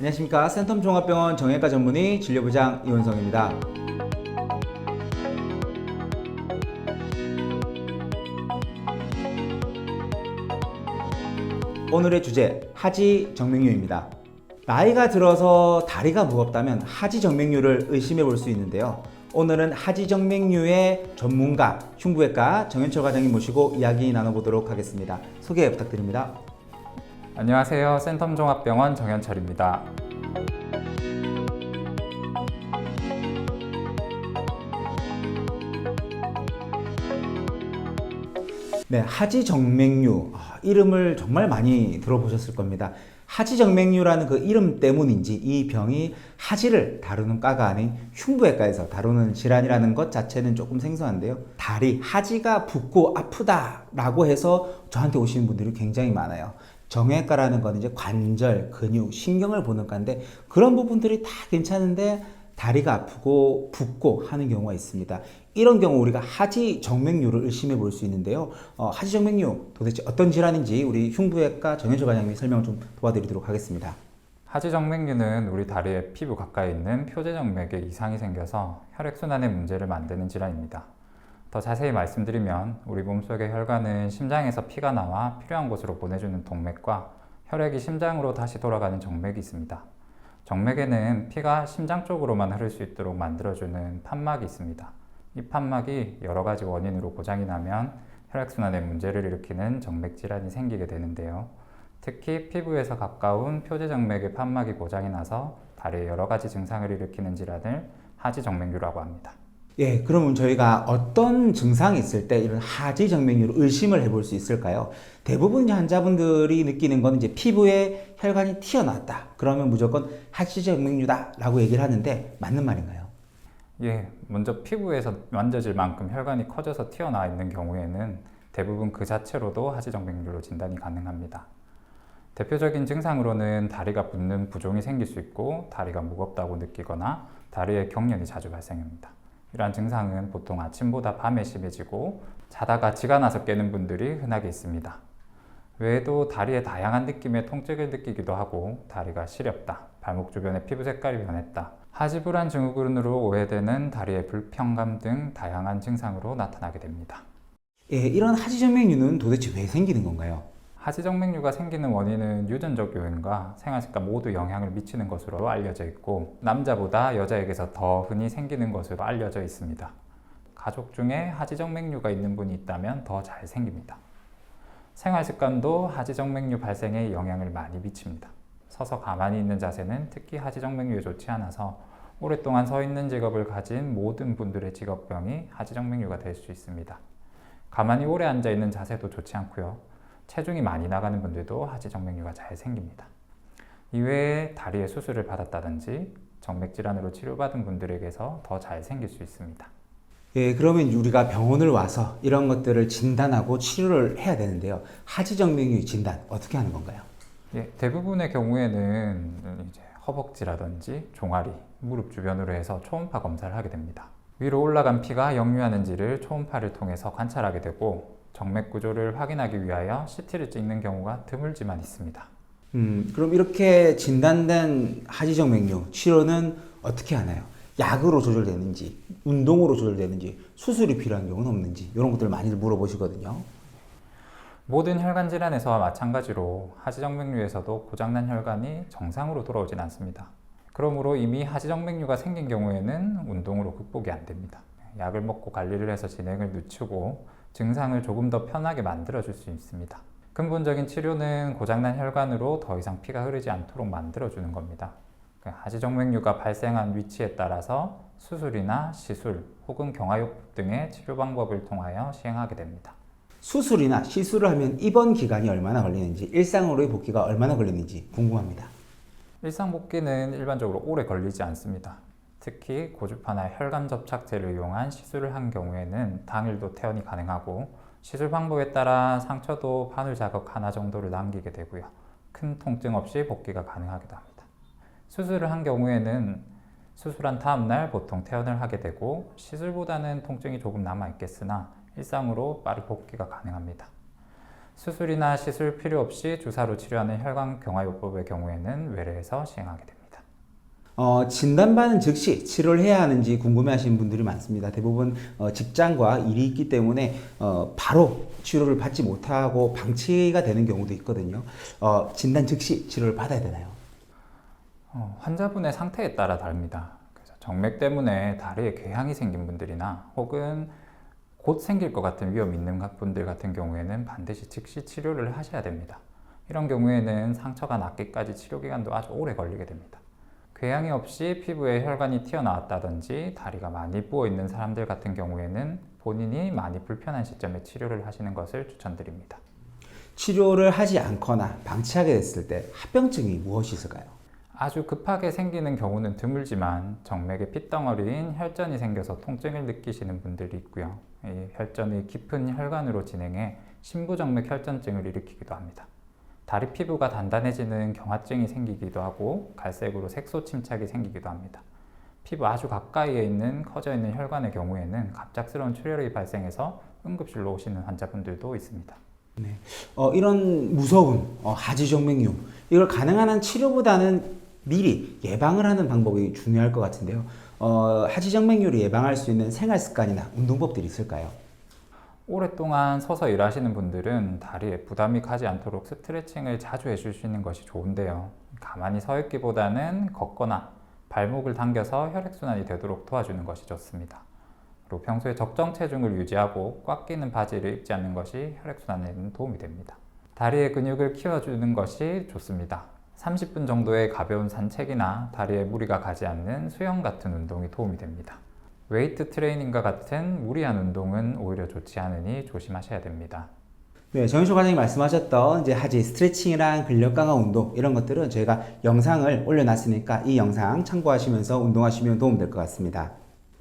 안녕하십니까. 센텀 종합병원 정형외과 전문의 진료부장 이원성입니다. 오늘의 주제, 하지 정맥류입니다. 나이가 들어서 다리가 무겁다면 하지 정맥류를 의심해 볼 수 있는데요. 오늘은 하지 정맥류의 전문가, 흉부외과 정현철 과장님 모시고 이야기 나눠보도록 하겠습니다. 소개 부탁드립니다. 안녕하세요. 센텀 종합병원 정현철입니다. 네, 하지 정맥류. 이름을 정말 많이 들어보셨을 겁니다. 하지 정맥류라는 그 이름 때문인지 이 병이 하지를 다루는 과가 아닌 흉부외과에서 다루는 질환이라는 것 자체는 조금 생소한데요. 다리, 하지가 붓고 아프다라고 해서 저한테 오시는 분들이 굉장히 많아요. 정형외과라는 건 이제 관절, 근육, 신경을 보는 과인데 그런 부분들이 다 괜찮은데 다리가 아프고 붓고 하는 경우가 있습니다. 이런 경우 우리가 하지 정맥류를 의심해 볼 수 있는데요. 하지 정맥류 도대체 어떤 질환인지 우리 흉부외과 정현철 과장님이 설명을 좀 도와드리도록 하겠습니다. 하지 정맥류는 우리 다리의 피부 가까이 있는 표제 정맥에 이상이 생겨서 혈액순환에 문제를 만드는 질환입니다. 더 자세히 말씀드리면 우리 몸속의 혈관은 심장에서 피가 나와 필요한 곳으로 보내주는 동맥과 혈액이 심장으로 다시 돌아가는 정맥이 있습니다. 정맥에는 피가 심장 쪽으로만 흐를 수 있도록 만들어주는 판막이 있습니다. 이 판막이 여러 가지 원인으로 고장이 나면 혈액순환에 문제를 일으키는 정맥질환이 생기게 되는데요. 특히 피부에서 가까운 표제정맥의 판막이 고장이 나서 다리에 여러 가지 증상을 일으키는 질환을 하지정맥류라고 합니다. 예, 그러면 저희가 어떤 증상이 있을 때 이런 하지 정맥류로 의심을 해볼 수 있을까요? 대부분 환자분들이 느끼는 건 이제 피부에 혈관이 튀어나왔다. 그러면 무조건 하지 정맥류다라고 얘기를 하는데 맞는 말인가요? 예, 먼저 피부에서 만져질 만큼 혈관이 커져서 튀어나와 있는 경우에는 대부분 그 자체로도 하지정맥류로 진단이 가능합니다. 대표적인 증상으로는 다리가 붓는 부종이 생길 수 있고 다리가 무겁다고 느끼거나 다리에 경련이 자주 발생합니다. 이러한 증상은 보통 아침보다 밤에 심해지고 자다가 쥐가 나서 깨는 분들이 흔하게 있습니다. 외에도 다리에 다양한 느낌의 통증을 느끼기도 하고 다리가 시렵다, 발목 주변의 피부 색깔이 변했다, 하지불안 증후군으로 오해되는 다리의 불편감 등 다양한 증상으로 나타나게 됩니다. 예, 이런 하지 정맥류는 도대체 왜 생기는 건가요? 하지정맥류가 생기는 원인은 유전적 요인과 생활습관 모두 영향을 미치는 것으로 알려져 있고 남자보다 여자에게서 더 흔히 생기는 것으로 알려져 있습니다. 가족 중에 하지정맥류가 있는 분이 있다면 더 잘 생깁니다. 생활습관도 하지정맥류 발생에 영향을 많이 미칩니다. 서서 가만히 있는 자세는 특히 하지정맥류에 좋지 않아서 오랫동안 서 있는 직업을 가진 모든 분들의 직업병이 하지정맥류가 될 수 있습니다. 가만히 오래 앉아 있는 자세도 좋지 않고요. 체중이 많이 나가는 분들도 하지정맥류가 잘 생깁니다. 이외에 다리에 수술을 받았다든지 정맥질환으로 치료받은 분들에게서 더 잘 생길 수 있습니다. 예, 그러면 우리가 병원을 와서 이런 것들을 진단하고 치료를 해야 되는데요. 하지 정맥류 진단 어떻게 하는 건가요? 예, 대부분의 경우에는 이제 허벅지라든지 종아리, 무릎 주변으로 해서 초음파 검사를 하게 됩니다. 위로 올라간 피가 역류하는지를 초음파를 통해서 관찰하게 되고 정맥 구조를 확인하기 위하여 CT를 찍는 경우가 드물지만 있습니다. 그럼 이렇게 진단된 하지 정맥류 치료는 어떻게 하나요? 약으로 조절되는지, 운동으로 조절되는지, 수술이 필요한 경우는 없는지 이런 것들을 많이 물어보시거든요. 모든 혈관 질환에서와 마찬가지로 하지정맥류에서도 고장난 혈관이 정상으로 돌아오진 않습니다. 그러므로 이미 하지정맥류가 생긴 경우에는 운동으로 극복이 안 됩니다. 약을 먹고 관리를 해서 진행을 늦추고 증상을 조금 더 편하게 만들어줄 수 있습니다. 근본적인 치료는 고장난 혈관으로 더 이상 피가 흐르지 않도록 만들어주는 겁니다. 하지정맥류가 발생한 위치에 따라서 수술이나 시술 혹은 경화요법 등의 치료 방법을 통하여 시행하게 됩니다. 수술이나 시술을 하면 입원 기간이 얼마나 걸리는지, 일상으로의 복귀가 얼마나 걸리는지 궁금합니다. 일상 복귀는 일반적으로 오래 걸리지 않습니다. 특히 고주파나 혈관 접착제를 이용한 시술을 한 경우에는 당일도 퇴원이 가능하고 시술 방법에 따라 상처도 바늘 자국 하나 정도를 남기게 되고요. 큰 통증 없이 복귀가 가능하기도 합니다. 수술을 한 경우에는 수술한 다음 날 보통 퇴원을 하게 되고 시술보다는 통증이 조금 남아 있겠으나 일상으로 빠른 복귀가 가능합니다. 수술이나 시술 필요 없이 주사로 치료하는 혈관경화요법의 경우에는 외래에서 시행하게 됩니다. 진단받은 즉시 치료를 해야 하는지 궁금해하시는 분들이 많습니다. 대부분 직장과 일이 있기 때문에 바로 치료를 받지 못하고 방치가 되는 경우도 있거든요. 진단 즉시 치료를 받아야 되나요? 환자분의 상태에 따라 다릅니다. 그래서 정맥 때문에 다리에 궤양이 생긴 분들이나 혹은 곧 생길 것 같은 위험 있는 분들 같은 경우에는 반드시 즉시 치료를 하셔야 됩니다. 이런 경우에는 상처가 낫기까지 치료 기간도 아주 오래 걸리게 됩니다. 궤양이 없이 피부에 혈관이 튀어나왔다든지 다리가 많이 부어 있는 사람들 같은 경우에는 본인이 많이 불편한 시점에 치료를 하시는 것을 추천드립니다. 치료를 하지 않거나 방치하게 됐을 때 합병증이 무엇이 있을까요? 아주 급하게 생기는 경우는 드물지만 정맥에 핏덩어리인 혈전이 생겨서 통증을 느끼시는 분들이 있고요. 이 혈전이 깊은 혈관으로 진행해 심부정맥 혈전증을 일으키기도 합니다. 다리 피부가 단단해지는 경화증이 생기기도 하고 갈색으로 색소 침착이 생기기도 합니다. 피부 아주 가까이에 있는 커져 있는 혈관의 경우에는 갑작스러운 출혈이 발생해서 응급실로 오시는 환자분들도 있습니다. 네. 이런 무서운 하지정맥류 이걸 가능한 한 치료보다는 미리 예방을 하는 방법이 중요할 것 같은데요. 하지정맥류를 예방할 수 있는 생활 습관이나 운동법들이 있을까요? 오랫동안 서서 일하시는 분들은 다리에 부담이 가지 않도록 스트레칭을 자주 해주시는 것이 좋은데요. 가만히 서 있기보다는 걷거나 발목을 당겨서 혈액순환이 되도록 도와주는 것이 좋습니다. 그리고 평소에 적정 체중을 유지하고 꽉 끼는 바지를 입지 않는 것이 혈액순환에는 도움이 됩니다. 다리의 근육을 키워주는 것이 좋습니다. 30분 정도의 가벼운 산책이나 다리에 무리가 가지 않는 수영 같은 운동이 도움이 됩니다. 웨이트 트레이닝과 같은 무리한 운동은 오히려 좋지 않으니 조심하셔야 됩니다. 네, 정윤철 과장님 말씀하셨던 이제 하지 스트레칭이랑 근력 강화 운동 이런 것들은 저희가 영상을 올려놨으니까 이 영상 참고하시면서 운동하시면 도움될 것 같습니다.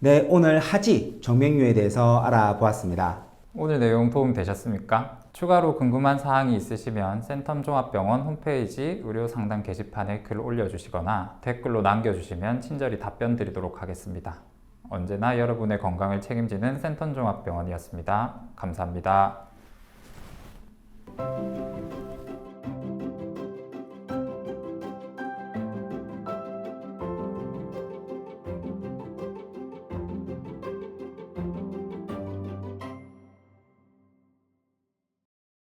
네, 오늘 하지 정맥류에 대해서 알아보았습니다. 오늘 내용 도움 되셨습니까? 추가로 궁금한 사항이 있으시면 센텀종합병원 홈페이지 의료 상담 게시판에 글 올려주시거나 댓글로 남겨주시면 친절히 답변 드리도록 하겠습니다. 언제나 여러분의 건강을 책임지는 센텀종합병원이었습니다. 감사합니다.